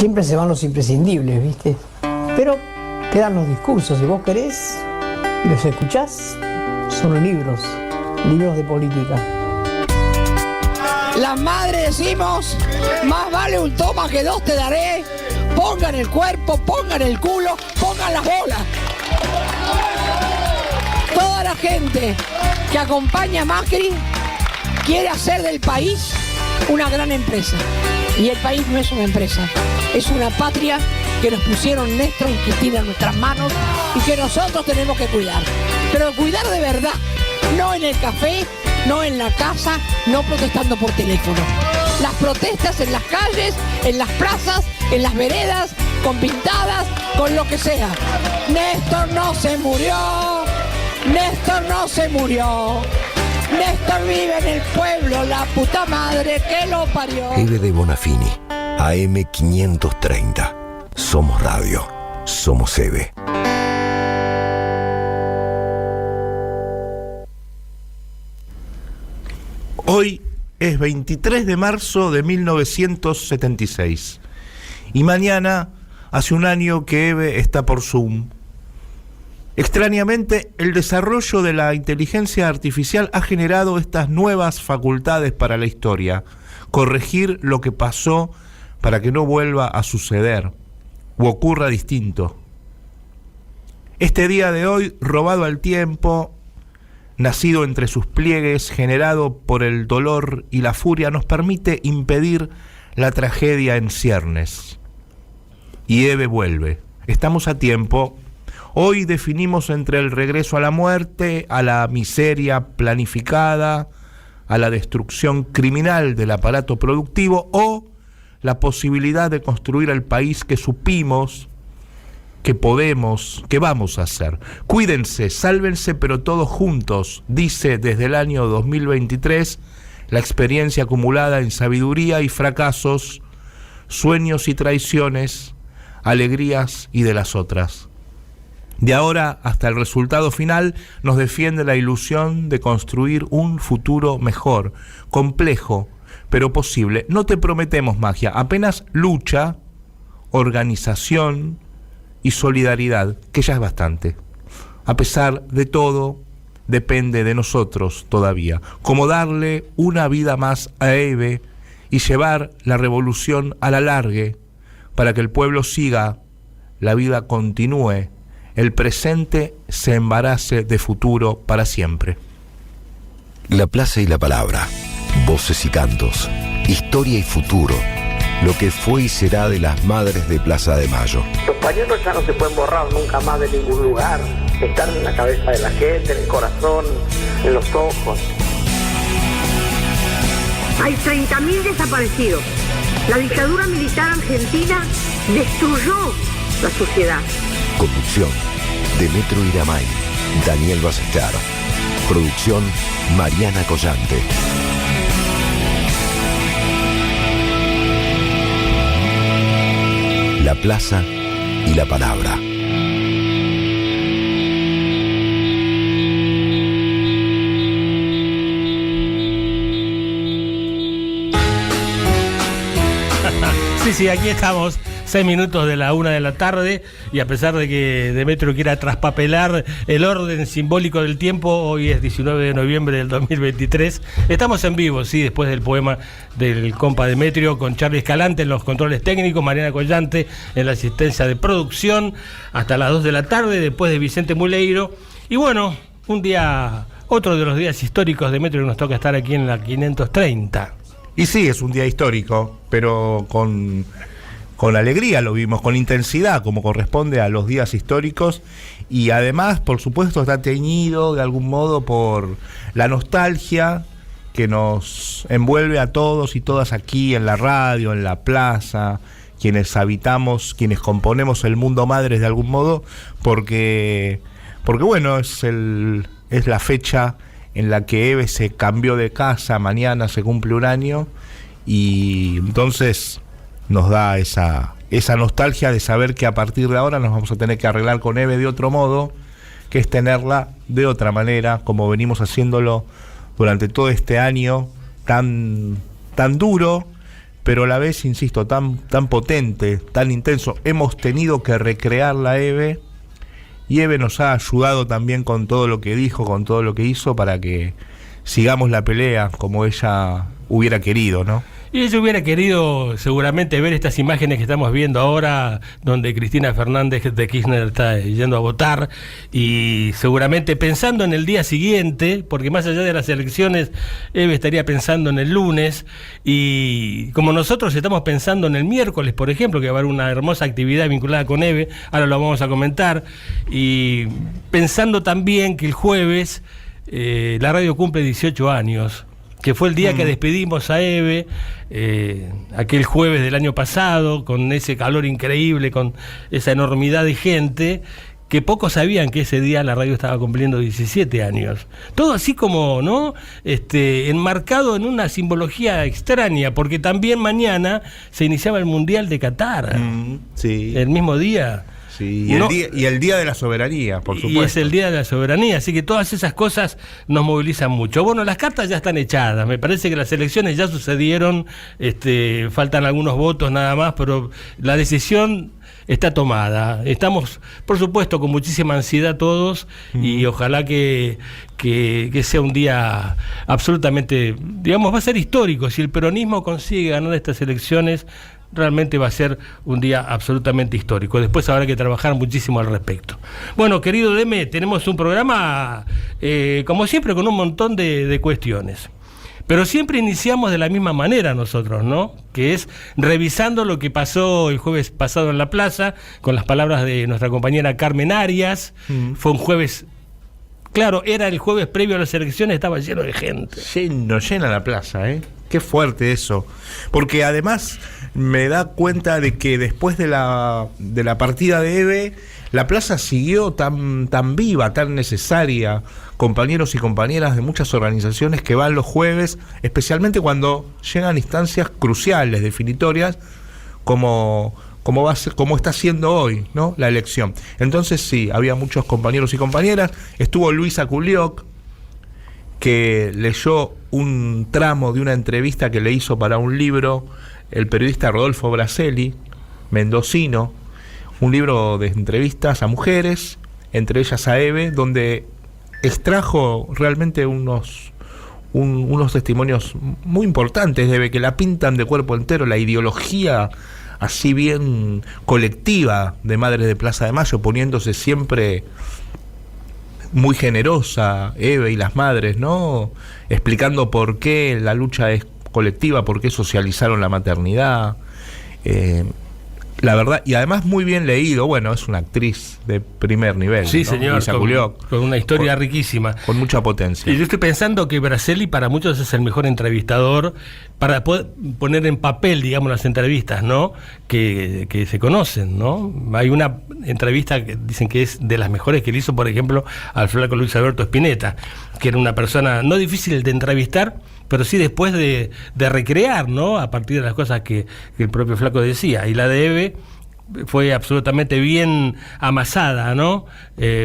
siempre se van los imprescindibles, ¿viste? Pero quedan los discursos, si vos querés y los escuchás, son libros de política. Las madres decimos, más vale un toma que dos te daré, pongan el cuerpo, pongan el culo, pongan las bolas. Toda la gente que acompaña a Macri quiere hacer del país una gran empresa. Y el país no es una empresa, es una patria que nos pusieron Néstor y Cristina en nuestras manos y que nosotros tenemos que cuidar. Pero cuidar de verdad, no en el café, no en la casa, no protestando por teléfono. Las protestas en las calles, en las plazas, en las veredas, con pintadas, con lo que sea. Néstor no se murió, Néstor no se murió. Néstor vive en el pueblo, la puta madre que lo parió. Eve de Bonafini, AM 530. Somos radio, somos Eve. Hoy es 23 de marzo de 1976 y mañana hace un año que Eve está por Zoom. Extrañamente, el desarrollo de la inteligencia artificial ha generado estas nuevas facultades para la historia, corregir lo que pasó para que no vuelva a suceder o ocurra distinto. Este día de hoy, robado al tiempo, nacido entre sus pliegues, generado por el dolor y la furia, nos permite impedir la tragedia en ciernes. Y Eve vuelve. Estamos a tiempo. Hoy definimos entre el regreso a la muerte, a la miseria planificada, a la destrucción criminal del aparato productivo o la posibilidad de construir el país que supimos, que podemos, que vamos a hacer. Cuídense, sálvense, pero todos juntos, dice desde el año 2023 la experiencia acumulada en sabiduría y fracasos, sueños y traiciones, alegrías y de las otras. De ahora hasta el resultado final nos defiende la ilusión de construir un futuro mejor, complejo, pero posible. No te prometemos magia, apenas lucha, organización y solidaridad, que ya es bastante. A pesar de todo, depende de nosotros todavía. Como darle una vida más a Eve y llevar la revolución a la largue para que el pueblo siga, la vida continúe, el presente se embarace de futuro para siempre. La plaza y la palabra, voces y cantos, historia y futuro, lo que fue y será de las madres de Plaza de Mayo. Los pañuelos ya no se pueden borrar nunca más de ningún lugar. Están en la cabeza de la gente, en el corazón, en los ojos. Hay 30.000 desaparecidos. La dictadura militar argentina destruyó la sociedad. Conducción, Demetrio Iramay, Daniel Bacestar. Producción, Mariana Collante. La plaza y la palabra. Sí, aquí estamos, 6 minutos de la 1 de la tarde, y a pesar de que Demetrio quiera traspapelar el orden simbólico del tiempo, hoy es 19 de noviembre del 2023, estamos en vivo, sí, después del poema del compa Demetrio, con Charlie Escalante en los controles técnicos, Mariana Collante en la asistencia de producción, hasta las 2 de la tarde, después de Vicente Muleiro, y bueno, otro de los días históricos, Demetrio, que nos toca estar aquí en la 530. Y sí, es un día histórico, pero con alegría lo vimos, con intensidad, como corresponde a los días históricos, y además, por supuesto, está teñido de algún modo por la nostalgia que nos envuelve a todos y todas aquí en la radio, en la plaza, quienes habitamos, quienes componemos el mundo madres de algún modo, porque bueno, es la fecha en la que Eve se cambió de casa, mañana se cumple un año, y entonces nos da esa nostalgia de saber que a partir de ahora nos vamos a tener que arreglar con Eve de otro modo, que es tenerla de otra manera, como venimos haciéndolo durante todo este año tan duro, pero a la vez, insisto, tan potente, tan intenso. Hemos tenido que recrearla, Eve, y Eve nos ha ayudado también con todo lo que dijo, con todo lo que hizo, para que sigamos la pelea como ella hubiera querido, ¿no? Y ella hubiera querido seguramente ver estas imágenes que estamos viendo ahora, donde Cristina Fernández de Kirchner está yendo a votar, y seguramente pensando en el día siguiente, porque más allá de las elecciones, Eve estaría pensando en el lunes, y como nosotros estamos pensando en el miércoles, por ejemplo, que va a haber una hermosa actividad vinculada con Eve, ahora lo vamos a comentar, y pensando también que el jueves la radio cumple 18 años, que fue el día que despedimos a Eve, aquel jueves del año pasado, con ese calor increíble, con esa enormidad de gente, que pocos sabían que ese día la radio estaba cumpliendo 17 años. Todo así como, ¿no? Enmarcado en una simbología extraña, porque también mañana se iniciaba el Mundial de Qatar. Sí. El mismo día. Sí, y el día de la soberanía, por supuesto. Y es el día de la soberanía, así que todas esas cosas nos movilizan mucho. Bueno, las cartas ya están echadas, me parece que las elecciones ya sucedieron, faltan algunos votos nada más, pero la decisión está tomada. Estamos, por supuesto, con muchísima ansiedad todos, y ojalá que sea un día absolutamente, digamos, va a ser histórico. Si el peronismo consigue ganar estas elecciones, realmente va a ser un día absolutamente histórico. Después habrá que trabajar muchísimo al respecto. Bueno, querido Deme, tenemos un programa, como siempre, con un montón de cuestiones. Pero siempre iniciamos de la misma manera nosotros, ¿no? Que es revisando lo que pasó el jueves pasado en la plaza, con las palabras de nuestra compañera Carmen Arias. Fue un jueves... Claro, era el jueves previo a las elecciones, estaba lleno de gente. Llena la plaza, ¿eh? Qué fuerte eso. Porque además me da cuenta de que después de la partida de Eve, la plaza siguió tan viva, tan necesaria. Compañeros y compañeras de muchas organizaciones que van los jueves, especialmente cuando llegan instancias cruciales, definitorias, como está siendo hoy, ¿no? La elección. Entonces sí, había muchos compañeros y compañeras. Estuvo Luisa Culioc, que leyó un tramo de una entrevista que le hizo para un libro el periodista Rodolfo Braselli, mendocino, un libro de entrevistas a mujeres, entre ellas a Eve, donde extrajo realmente unos testimonios muy importantes de Eve, que la pintan de cuerpo entero, la ideología así bien colectiva de Madres de Plaza de Mayo, poniéndose siempre muy generosa, Eve y las madres, ¿no? Explicando por qué la lucha es colectiva, por qué socializaron la maternidad. La verdad, y además muy bien leído. Bueno, es una actriz de primer nivel. Sí, ¿no? señor, con una historia riquísima. Con mucha potencia. Y yo estoy pensando que Braselli para muchos es el mejor entrevistador para poder poner en papel, digamos, las entrevistas, ¿no? Que se conocen, ¿no? Hay una entrevista que dicen que es de las mejores que le hizo, por ejemplo, al flaco Luis Alberto Spinetta, que era una persona no difícil de entrevistar, pero sí después de recrear, ¿no? A partir de las cosas que el propio flaco decía. Y la de Eve fue absolutamente bien amasada, ¿no?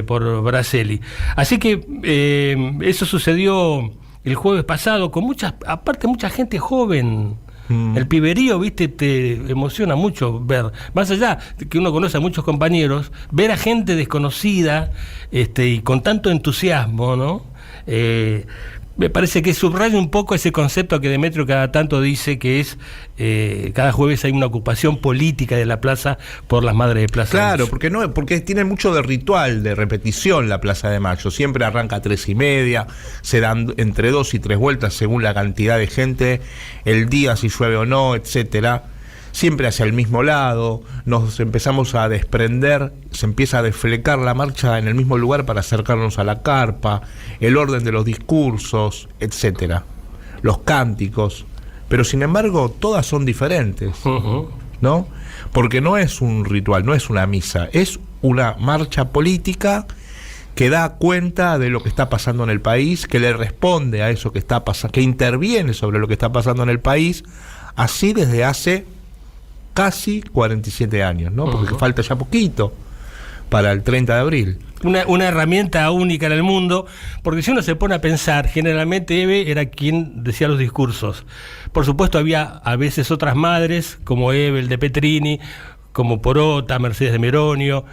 Por Braselli. Así que eso sucedió el jueves pasado con mucha gente joven. El piberío, viste, te emociona mucho ver, más allá de que uno conoce a muchos compañeros, ver a gente desconocida y con tanto entusiasmo, ¿no? Me parece que subraya un poco ese concepto que Demetrio cada tanto dice, que es cada jueves hay una ocupación política de la plaza por las Madres de Plaza. Claro, porque tiene mucho de ritual, de repetición la Plaza de Mayo. Siempre arranca a 3:30, se dan entre 2 y 3 vueltas según la cantidad de gente, el día si llueve o no, etcétera. Siempre hacia el mismo lado, nos empezamos a desprender, se empieza a desflecar la marcha en el mismo lugar para acercarnos a la carpa, el orden de los discursos, etcétera, los cánticos, pero sin embargo todas son diferentes, ¿no? Porque no es un ritual, no es una misa, es una marcha política que da cuenta de lo que está pasando en el país, que le responde a eso que está pasando, que interviene sobre lo que está pasando en el país, así desde hace casi 47 años, ¿no? Porque falta ya poquito para el 30 de abril. Una herramienta única en el mundo, porque si uno se pone a pensar, generalmente Eve era quien decía los discursos. Por supuesto había a veces otras madres, como Eve, el de Petrini, como Porota, Mercedes de Meronio,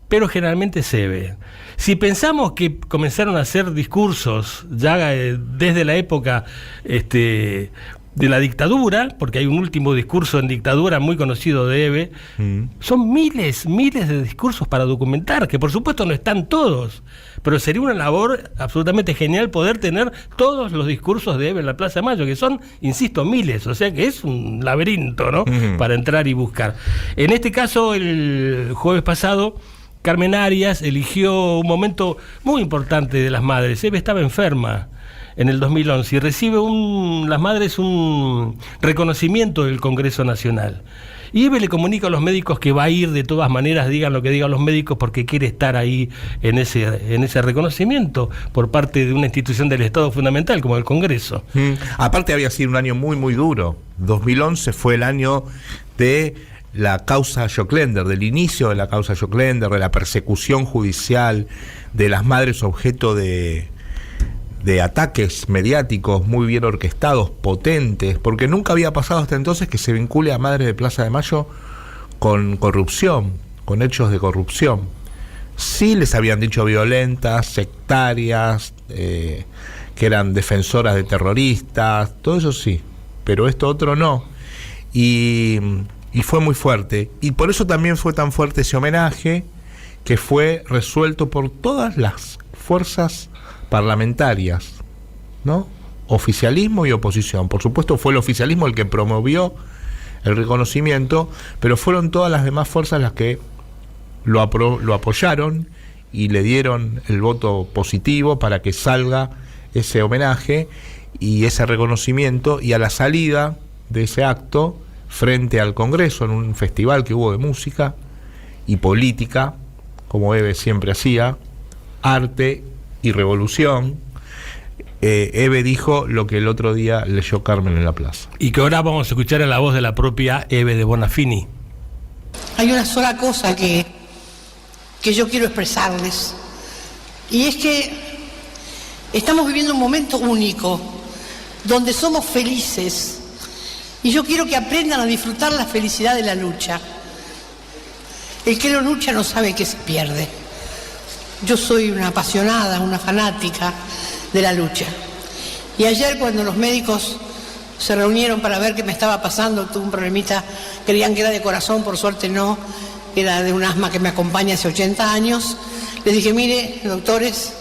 pero generalmente es Eve. Si pensamos que comenzaron a hacer discursos ya desde la época de la dictadura, porque hay un último discurso en dictadura muy conocido de Eve, son miles de discursos para documentar, que por supuesto no están todos, pero sería una labor absolutamente genial poder tener todos los discursos de Eve en la Plaza de Mayo, que son, insisto, miles, o sea que es un laberinto, ¿no? Para entrar y buscar. En este caso, el jueves pasado, Carmen Arias eligió un momento muy importante de las madres. Eve estaba enferma en el 2011 y recibe las madres un reconocimiento del Congreso Nacional. Y Eve le comunica a los médicos que va a ir de todas maneras, digan lo que digan los médicos, porque quiere estar ahí en ese reconocimiento por parte de una institución del Estado fundamental como el Congreso. Aparte había sido un año muy, muy duro. 2011 fue el año de la causa Joclender, del inicio de la causa Joclender, de la persecución judicial, de las madres objeto de ataques mediáticos muy bien orquestados, potentes, porque nunca había pasado hasta entonces que se vincule a Madres de Plaza de Mayo con corrupción, con hechos de corrupción. Sí les habían dicho violentas, sectarias, que eran defensoras de terroristas, todo eso sí, pero esto otro no. Y fue muy fuerte, y por eso también fue tan fuerte ese homenaje, que fue resuelto por todas las fuerzas parlamentarias, ¿no? Oficialismo y oposición. Por supuesto fue el oficialismo el que promovió el reconocimiento, pero fueron todas las demás fuerzas las que lo apoyaron y le dieron el voto positivo para que salga ese homenaje y ese reconocimiento. Y a la salida de ese acto, frente al Congreso, en un festival que hubo de música y política, como Eve siempre hacía, arte y revolución, Eve dijo lo que el otro día leyó Carmen en la plaza. Y que ahora vamos a escuchar en la voz de la propia Eve de Bonafini. Hay una sola cosa que yo quiero expresarles, y es que estamos viviendo un momento único, donde somos felices, y yo quiero que aprendan a disfrutar la felicidad de la lucha. El que no lucha no sabe que se pierde. Yo soy una apasionada, una fanática de la lucha. Y ayer, cuando los médicos se reunieron para ver qué me estaba pasando, tuve un problemita, creían que era de corazón, por suerte no, era de un asma que me acompaña hace 80 años. Les dije, mire, doctores,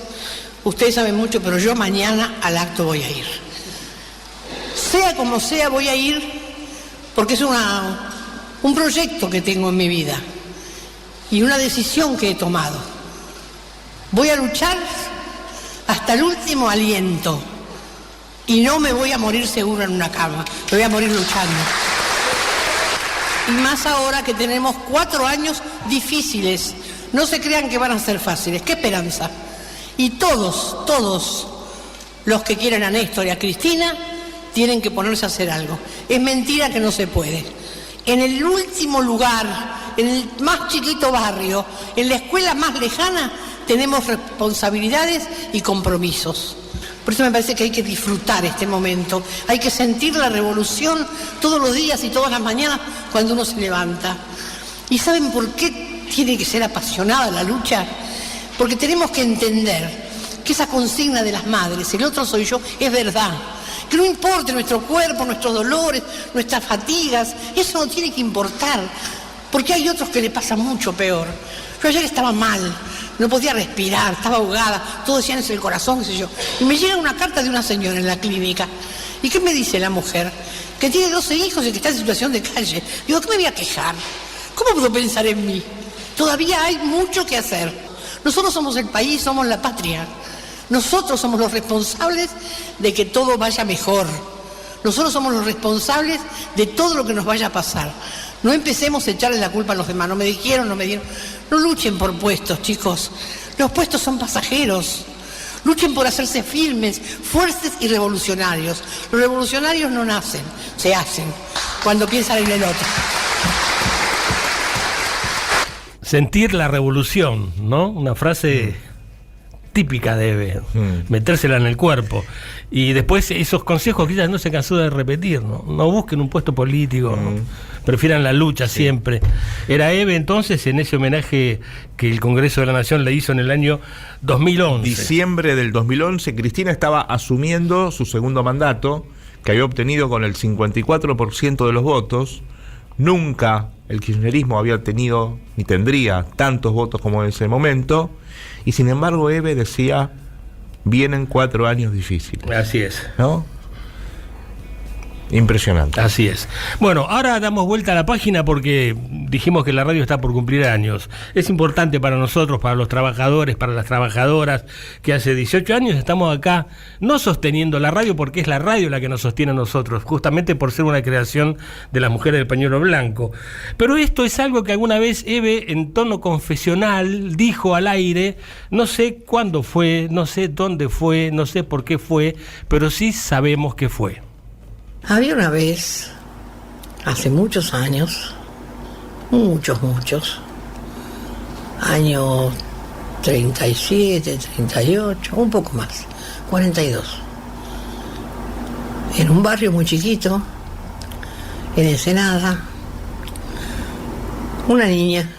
ustedes saben mucho, pero yo mañana al acto voy a ir. Sea como sea, voy a ir, porque es un proyecto que tengo en mi vida y una decisión que he tomado. Voy a luchar hasta el último aliento y no me voy a morir seguro en una cama, me voy a morir luchando. Y más ahora que tenemos 4 años difíciles, no se crean que van a ser fáciles, qué esperanza. Y todos los que quieren a Néstor y a Cristina tienen que ponerse a hacer algo. Es mentira que no se puede. En el último lugar, en el más chiquito barrio, en la escuela más lejana, tenemos responsabilidades y compromisos. Por eso me parece que hay que disfrutar este momento. Hay que sentir la revolución todos los días y todas las mañanas cuando uno se levanta. ¿Y saben por qué tiene que ser apasionada la lucha? Porque tenemos que entender que esa consigna de las madres, el otro soy yo, es verdad. Que no importe nuestro cuerpo, nuestros dolores, nuestras fatigas, eso no tiene que importar. Porque hay otros que le pasa mucho peor. Yo ayer estaba mal, no podía respirar, estaba ahogada, todos decían es el corazón, qué sé yo. Y me llega una carta de una señora en la clínica. ¿Y qué me dice la mujer? Que tiene 12 hijos y que está en situación de calle. Digo, ¿qué me voy a quejar? ¿Cómo puedo pensar en mí? Todavía hay mucho que hacer. Nosotros somos el país, somos la patria. Nosotros somos los responsables de que todo vaya mejor. Nosotros somos los responsables de todo lo que nos vaya a pasar. No empecemos a echarle la culpa a los demás. No me dijeron, no me dieron. No luchen por puestos, chicos. Los puestos son pasajeros. Luchen por hacerse firmes, fuertes y revolucionarios. Los revolucionarios no nacen, se hacen cuando piensan en el otro. sentir la revolución, ¿no? Una frase típica de Eve, metérsela en el cuerpo. Y después esos consejos que ella no se cansó de repetir, ¿no? No busquen un puesto político, ¿no? Prefieran la lucha siempre. Era Eve entonces en ese homenaje que el Congreso de la Nación le hizo en el año 2011. Diciembre del 2011, Cristina estaba asumiendo su segundo mandato, que había obtenido con el 54% de los votos. Nunca el kirchnerismo había tenido ni tendría tantos votos como en ese momento, y sin embargo Eve decía: vienen 4 años difíciles. Así es, ¿no? Impresionante. Así es. Bueno, ahora damos vuelta a la página porque dijimos que la radio está por cumplir años. Es importante para nosotros, para los trabajadores, para las trabajadoras, que hace 18 años estamos acá, no sosteniendo la radio, porque es la radio la que nos sostiene a nosotros, justamente por ser una creación de las mujeres del pañuelo blanco. Pero esto es algo que alguna vez Eve, en tono confesional, dijo al aire. No sé cuándo fue, no sé dónde fue, no sé por qué fue, pero sí sabemos que fue. Había una vez, hace muchos años, muchos, años 37, 38, un poco más, 42, en un barrio muy chiquito, en Ensenada, una niña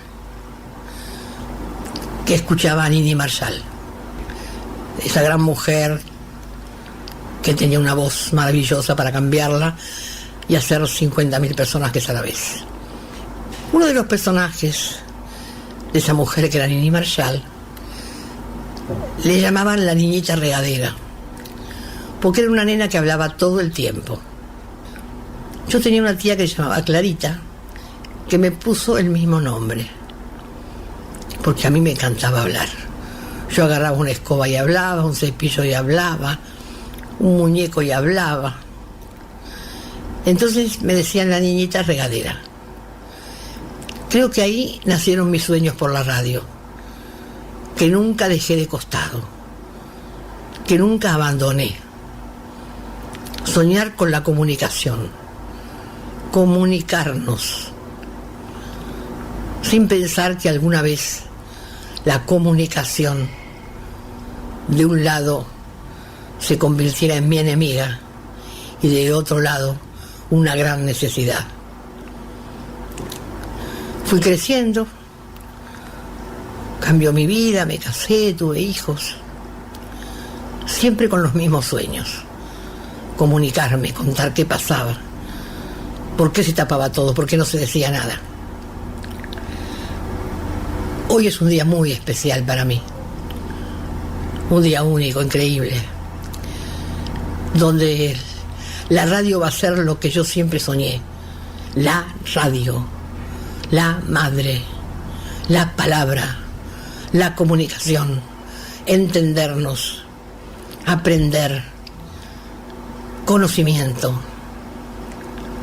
que escuchaba a Nini Marshall, esa gran mujer que tenía una voz maravillosa para cambiarla y hacer 50.000 personajes a la vez. Uno de los personajes de esa mujer, que era Nini Marshall, le llamaban la niñita regadera, porque era una nena que hablaba todo el tiempo. Yo tenía una tía que se llamaba Clarita, que me puso el mismo nombre, porque a mí me encantaba hablar. Yo agarraba una escoba y hablaba, un cepillo y hablaba, un muñeco y hablaba. Entonces me decían la niñita regadera. Creo que ahí nacieron mis sueños por la radio, que nunca dejé de costado, que nunca abandoné. Soñar con la comunicación, comunicarnos, sin pensar que alguna vez la comunicación de un lado se convirtiera en mi enemiga y de otro lado una gran necesidad. Fui creciendo, cambió mi vida, me casé, tuve hijos, siempre con los mismos sueños: comunicarme, contar qué pasaba, por qué se tapaba todo, por qué no se decía nada. Hoy es un día muy especial para mí, un día único, increíble, donde la radio va a ser lo que yo siempre soñé: la radio, la madre, la palabra, la comunicación, entendernos, aprender, conocimiento.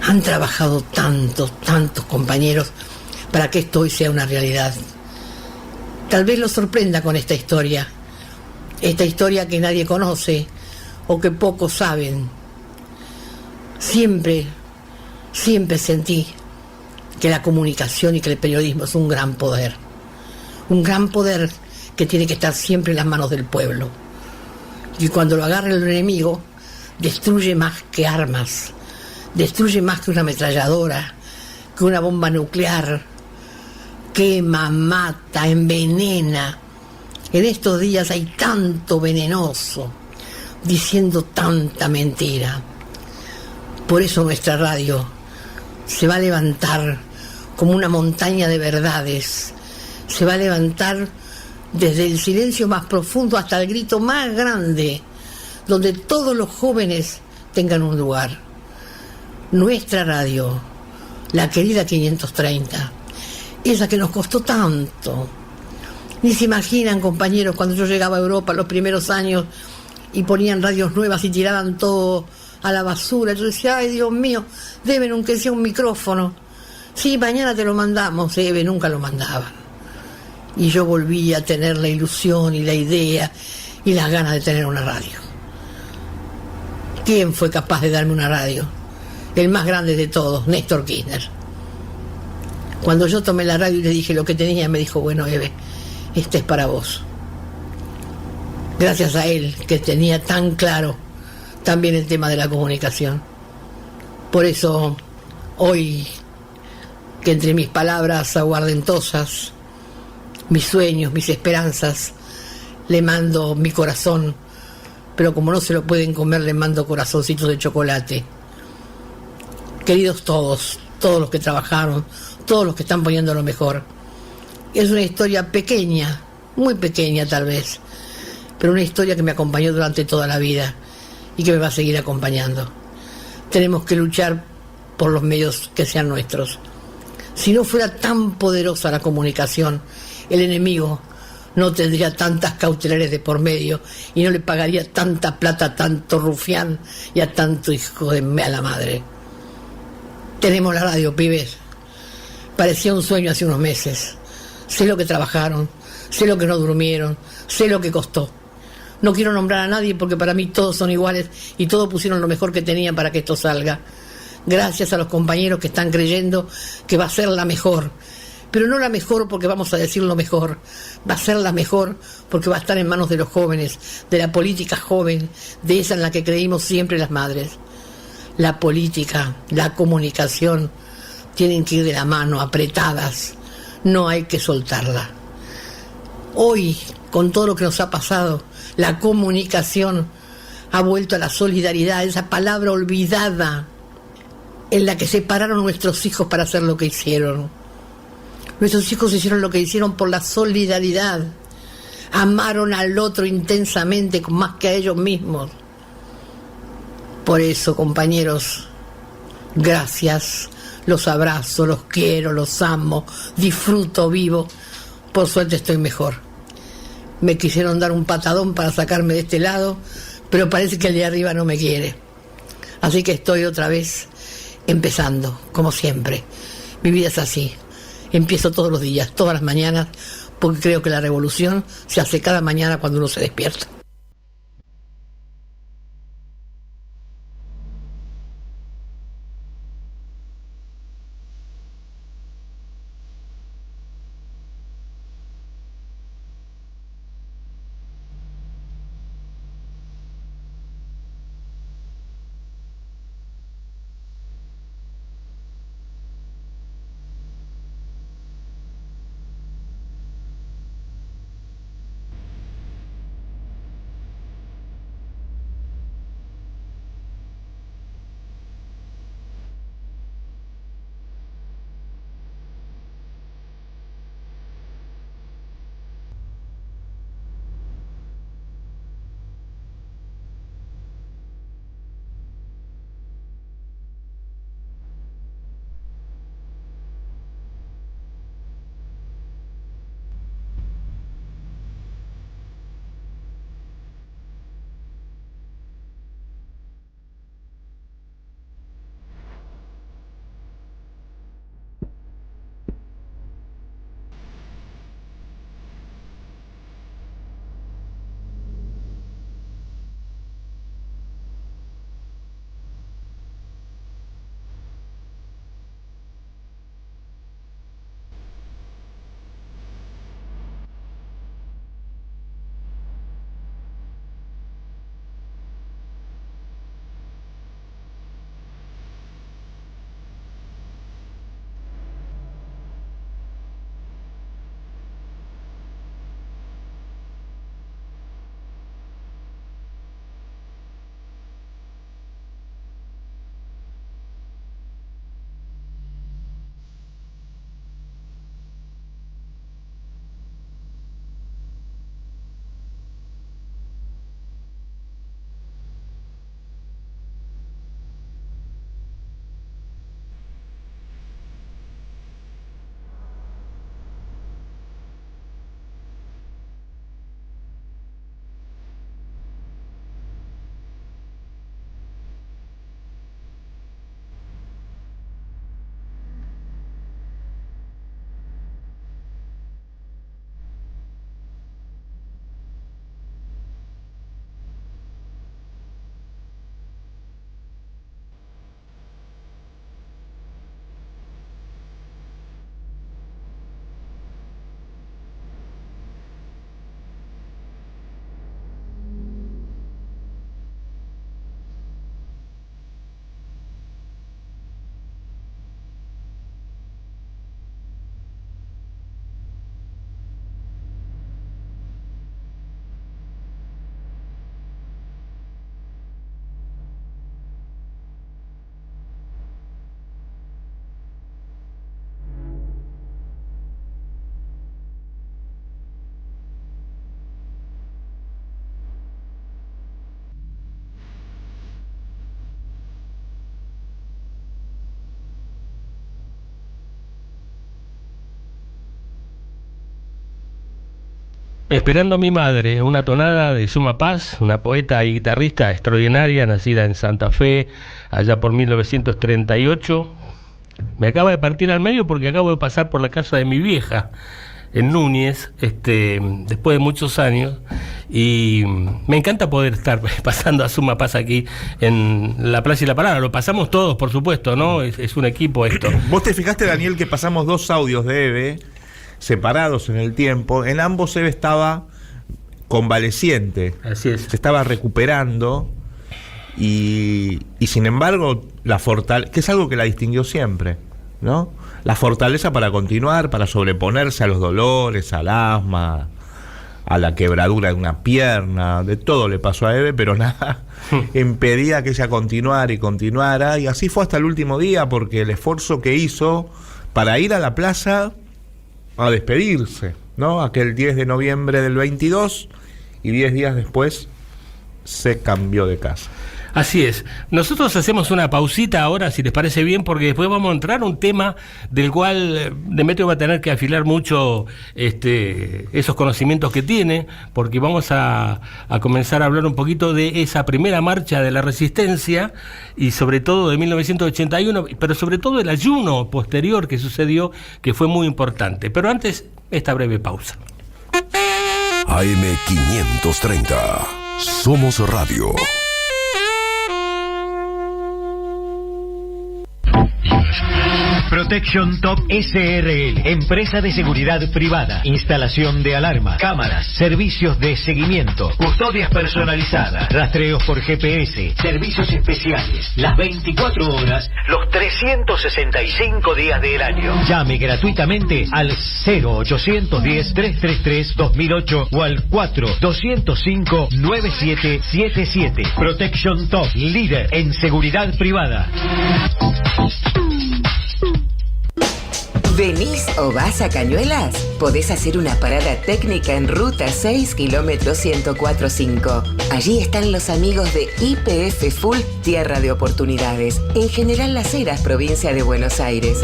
Han trabajado tantos compañeros para que esto hoy sea una realidad. Tal vez los sorprenda con esta historia que nadie conoce o que pocos saben. Siempre sentí que la comunicación y que el periodismo es un gran poder que tiene que estar siempre en las manos del pueblo. Y cuando lo agarra el enemigo, destruye más que armas, destruye más que una ametralladora, que una bomba nuclear, quema, mata, envenena. En estos días hay tanto venenoso diciendo tanta mentira. Por eso nuestra radio se va a levantar como una montaña de verdades, se va a levantar desde el silencio más profundo hasta el grito más grande, donde todos los jóvenes tengan un lugar. Nuestra radio, la querida 530, esa que nos costó tanto. Ni se imaginan, compañeros, cuando yo llegaba a Europa los primeros años y ponían radios nuevas y tiraban todo a la basura. Yo decía: ay, Dios mío, deben aunque sea un micrófono. Sí, mañana te lo mandamos. Eve nunca lo mandaban. Y yo volví a tener la ilusión y la idea y las ganas de tener una radio. ¿Quién fue capaz de darme una radio? El más grande de todos, Néstor Kirchner. Cuando yo tomé la radio y le dije lo que tenía, me dijo, bueno, Eve, este es para vos. Gracias a él, que tenía tan claro también el tema de la comunicación. Por eso, hoy, que entre mis palabras aguardentosas, mis sueños, mis esperanzas, le mando mi corazón, pero como no se lo pueden comer, le mando corazoncitos de chocolate. Queridos todos los que trabajaron, todos los que están poniendo lo mejor. Es una historia pequeña, muy pequeña tal vez, pero una historia que me acompañó durante toda la vida y que me va a seguir acompañando. Tenemos que luchar por los medios que sean nuestros. Si no fuera tan poderosa la comunicación, el enemigo no tendría tantas cautelares de por medio y no le pagaría tanta plata a tanto rufián y a tanto hijo de mala madre. Tenemos la radio, pibes. Parecía un sueño hace unos meses. Sé lo que trabajaron, sé lo que no durmieron, sé lo que costó. No quiero nombrar a nadie porque para mí todos son iguales y todos pusieron lo mejor que tenían para que esto salga. Gracias a los compañeros que están creyendo que va a ser la mejor. Pero no la mejor porque vamos a decir lo mejor. Va a ser la mejor porque va a estar en manos de los jóvenes, de la política joven, de esa en la que creímos siempre las madres. La política, la comunicación tienen que ir de la mano, apretadas. No hay que soltarla. Hoy, con todo lo que nos ha pasado, la comunicación ha vuelto a la solidaridad, esa palabra olvidada en la que separaron nuestros hijos para hacer lo que hicieron. Nuestros hijos hicieron lo que hicieron por la solidaridad. Amaron al otro intensamente, más que a ellos mismos. Por eso, compañeros, gracias, los abrazo, los quiero, los amo, disfruto, vivo. Por suerte estoy mejor. Me quisieron dar un patadón para sacarme de este lado, pero parece que el de arriba no me quiere. Así que estoy otra vez empezando, como siempre. Mi vida es así. Empiezo todos los días, todas las mañanas, porque creo que la revolución se hace cada mañana cuando uno se despierta. Esperando a mi madre, una tonada de Suma Paz, una poeta y guitarrista extraordinaria, nacida en Santa Fe, allá por 1938. Me acaba de partir al medio porque acabo de pasar por la casa de mi vieja, en Núñez, después de muchos años, y me encanta poder estar pasando a Suma Paz aquí en la Plaza y la Palabra. Lo pasamos todos, por supuesto, ¿no? Es un equipo esto. Vos te fijaste, Daniel, que pasamos 2 audios de Eve separados en el tiempo. En ambos Eve estaba convaleciente. Así es. Se estaba recuperando y sin embargo la fortaleza, que es algo que la distinguió siempre, ¿no? La fortaleza para continuar, para sobreponerse a los dolores, al asma, a la quebradura de una pierna, de todo le pasó a Eve, pero nada impedía que ella continuara y continuara, y así fue hasta el último día, porque el esfuerzo que hizo para ir a la plaza a despedirse, ¿no? Aquel 10 de noviembre del 22, y 10 días después se cambió de casa. Así es. Nosotros hacemos una pausita ahora, si les parece bien, porque después vamos a entrar a un tema del cual Demetrio va a tener que afilar mucho esos conocimientos que tiene, porque vamos a comenzar a hablar un poquito de esa primera marcha de la Resistencia y sobre todo de 1981, pero sobre todo el ayuno posterior que sucedió, que fue muy importante. Pero antes, esta breve pausa. AM530. Somos Radio. Protection Top SRL, empresa de seguridad privada, instalación de alarma, cámaras, servicios de seguimiento, custodias personalizadas, rastreos por GPS, servicios especiales, las 24 horas, los 365 días del año. Llame gratuitamente al 0810-333-2008 o al 4-205-9777. Protection Top, líder en seguridad privada. ¿Venís o vas a Cañuelas? Podés hacer una parada técnica en Ruta 6, kilómetro 104.5. Allí están los amigos de YPF Full, Tierra de Oportunidades, en General Las Heras, provincia de Buenos Aires.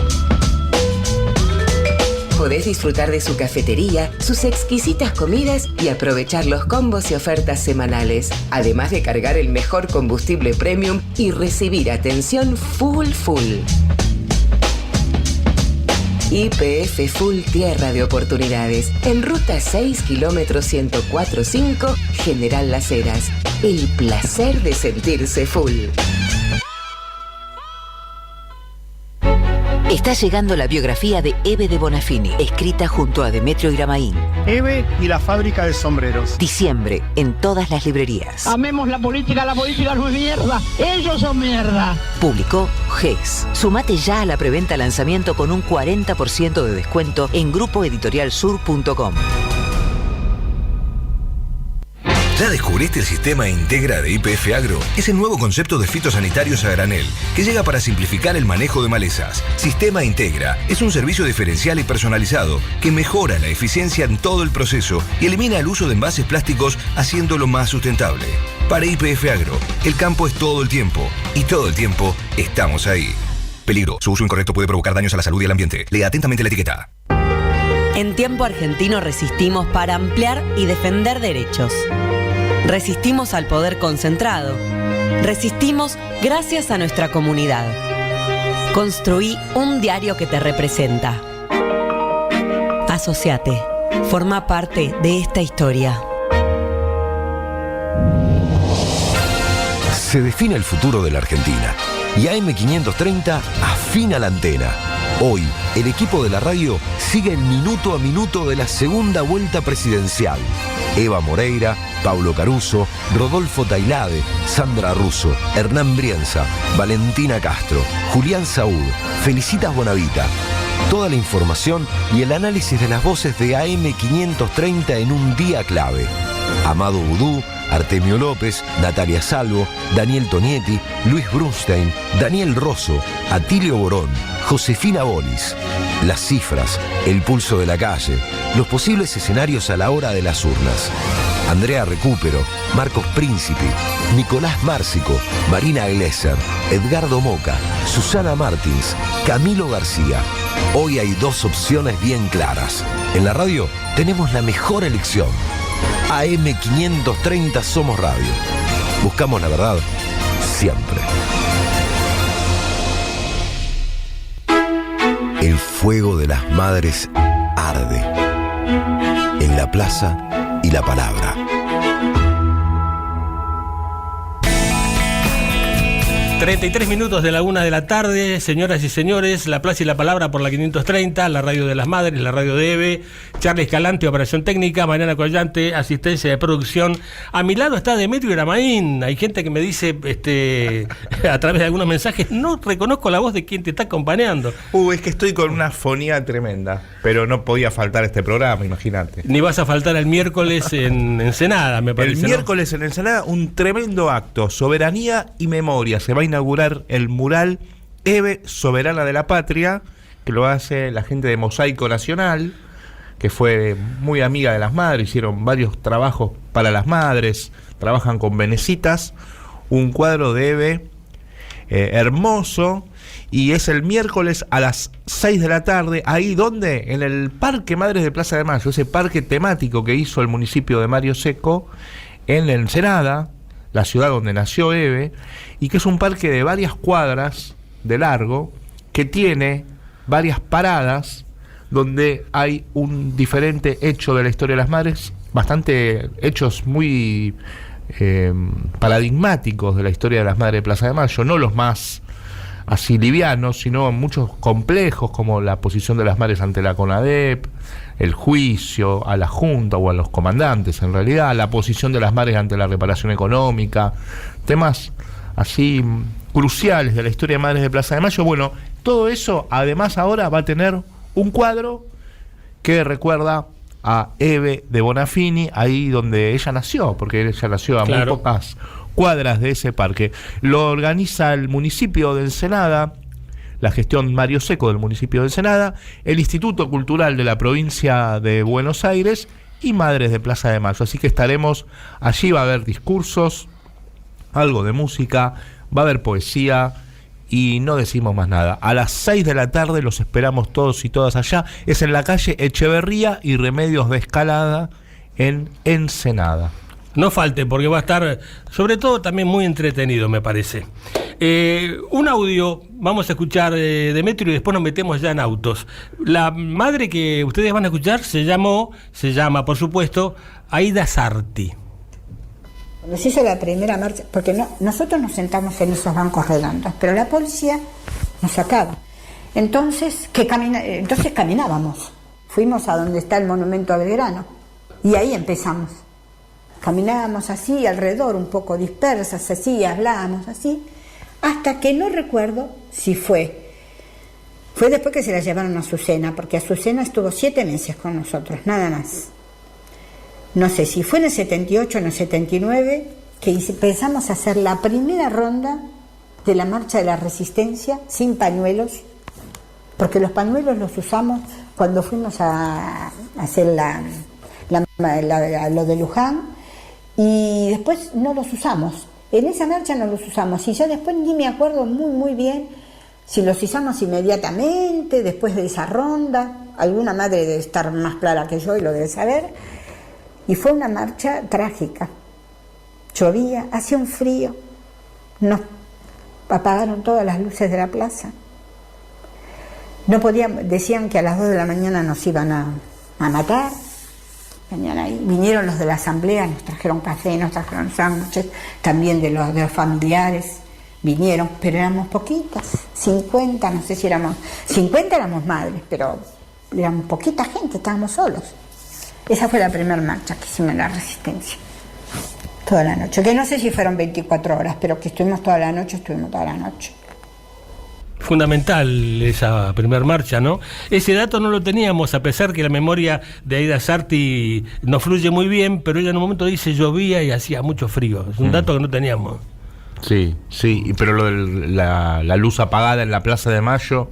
Podés disfrutar de su cafetería, sus exquisitas comidas y aprovechar los combos y ofertas semanales, además de cargar el mejor combustible premium y recibir atención full. YPF Full, Tierra de Oportunidades, en Ruta 6, kilómetro 104.5, General Las Heras. El placer de sentirse full. Está llegando la biografía de Eve de Bonafini, escrita junto a Demetrio Iramaín. Eve y la fábrica de sombreros. Diciembre, en todas las librerías. Amemos la política no es mierda, ellos son mierda. Publicó GES. Sumate ya a la preventa lanzamiento con un 40% de descuento en grupoeditorialsur.com. ¿Ya descubriste el sistema Integra de YPF Agro? Es el nuevo concepto de fitosanitarios a granel, que llega para simplificar el manejo de malezas. Sistema Integra es un servicio diferencial y personalizado que mejora la eficiencia en todo el proceso y elimina el uso de envases plásticos, haciéndolo más sustentable. Para YPF Agro, el campo es todo el tiempo, y todo el tiempo estamos ahí. Peligro: su uso incorrecto puede provocar daños a la salud y al ambiente. Lea atentamente la etiqueta. En Tiempo Argentino resistimos para ampliar y defender derechos. Resistimos al poder concentrado. Resistimos gracias a nuestra comunidad. Construí un diario que te representa. Asociate. Forma parte de esta historia. Se define el futuro de la Argentina y AM530 afina la antena. Hoy, el equipo de la radio sigue el minuto a minuto de la segunda vuelta presidencial. Eva Moreira, Paulo Caruso, Rodolfo Tailade, Sandra Russo, Hernán Brienza, Valentina Castro, Julián Saúd, Felicitas Bonavita. Toda la información y el análisis de las voces de AM530 en un día clave. Amado Vudú, Artemio López, Natalia Salvo, Daniel Tonietti, Luis Brunstein, Daniel Rosso, Atilio Borón, Josefina Bolis. Las cifras, el pulso de la calle, los posibles escenarios a la hora de las urnas. Andrea Recupero, Marcos Príncipe, Nicolás Márcico, Marina Glesser, Edgardo Moca, Susana Martins, Camilo García. Hoy hay dos opciones bien claras. En la radio tenemos la mejor elección. AM530 Somos Radio. Buscamos la verdad siempre. El fuego de las madres arde en la plaza y la palabra. ...33 minutos de la 1 de la tarde, señoras y señores, La Plaza y la Palabra por la 530, la radio de las madres, la radio de EVE, Charles Escalante, operación técnica, Mariana Collante, asistencia de producción. A mi lado está Demetrio Gramaín. Hay gente que me dice, a través de algunos mensajes, no reconozco la voz de quien te está acompañando. Es que estoy con una fonía tremenda, pero no podía faltar este programa, imagínate. Ni vas a faltar el miércoles en Ensenada, me parece. El miércoles en Ensenada, un tremendo acto, soberanía y memoria. Se va a inaugurar el mural EVE Soberana de la Patria, que lo hace la gente de Mosaico Nacional, que fue muy amiga de las madres, hicieron varios trabajos para las madres, trabajan con Venecitas, un cuadro de EVE hermoso, y es el miércoles a las 6 de la tarde, ahí donde, en el Parque Madres de Plaza de Mayo, ese parque temático que hizo el municipio de Mario Seco, en Ensenada, la ciudad donde nació EVE, y que es un parque de varias cuadras de largo, que tiene varias paradas, donde hay un diferente hecho de la historia de las madres, bastante hechos muy paradigmáticos de la historia de las madres de Plaza de Mayo, no los más así livianos, sino muchos complejos, como la posición de las madres ante la CONADEP, el juicio a la Junta o a los comandantes, en realidad, la posición de las madres ante la reparación económica, temas así cruciales de la historia de Madres de Plaza de Mayo. Bueno, todo eso además ahora va a tener un cuadro que recuerda a EVE de Bonafini, ahí donde ella nació, porque ella nació a muy pocas cuadras de ese parque. Lo organiza el municipio de Ensenada, la gestión Mario Seco del municipio de Ensenada, el Instituto Cultural de la provincia de Buenos Aires y Madres de Plaza de Mayo. Así que estaremos allí, va a haber discursos, algo de música, va a haber poesía y no decimos más nada. A las 6 de la tarde los esperamos todos y todas allá. Es en la calle Echeverría y Remedios de Escalada en Ensenada. No falte, porque va a estar, sobre todo, también muy entretenido, me parece. Un audio, vamos a escuchar Demetrio, y después nos metemos ya en autos. La madre que ustedes van a escuchar se llama, por supuesto, Aida Sarti. Cuando se hizo la primera marcha, porque nosotros nos sentamos en esos bancos redondos, pero la policía nos sacaba. Entonces caminábamos. Fuimos a donde está el monumento a Belgrano, y ahí empezamos. Caminábamos así, alrededor, un poco dispersas, así, hablábamos así, hasta que no recuerdo si fue después que se la llevaron a Azucena, porque Azucena estuvo 7 meses con nosotros, nada más. No sé si fue en el 78 o en el 79 que empezamos a hacer la primera ronda de la Marcha de la Resistencia sin pañuelos, porque los pañuelos los usamos cuando fuimos a hacer lo de Luján, y después no los usamos. En esa marcha no los usamos, y ya después ni me acuerdo muy bien si los usamos inmediatamente después de esa ronda. Alguna madre debe estar más clara que yo y lo debe saber. Y fue una marcha trágica. Llovía, hacía un frío, nos apagaron todas las luces de la plaza. No podíamos, decían que a las 2 de la mañana nos iban a matar. Venían ahí, vinieron los de la asamblea, nos trajeron café, nos trajeron sándwiches, también de los familiares vinieron, pero éramos poquitas, 50, no sé si éramos, 50 éramos madres, pero éramos poquita gente, estábamos solos. Esa fue la primera marcha que hicimos en la Resistencia, toda la noche, que no sé si fueron 24 horas, pero que estuvimos toda la noche. Fundamental esa primer marcha, ¿no? Ese dato no lo teníamos, a pesar que la memoria de Aida Sarti nos fluye muy bien, pero ella en un momento dice llovía y hacía mucho frío. Es un dato que no teníamos. Sí, pero lo de la luz apagada en la Plaza de Mayo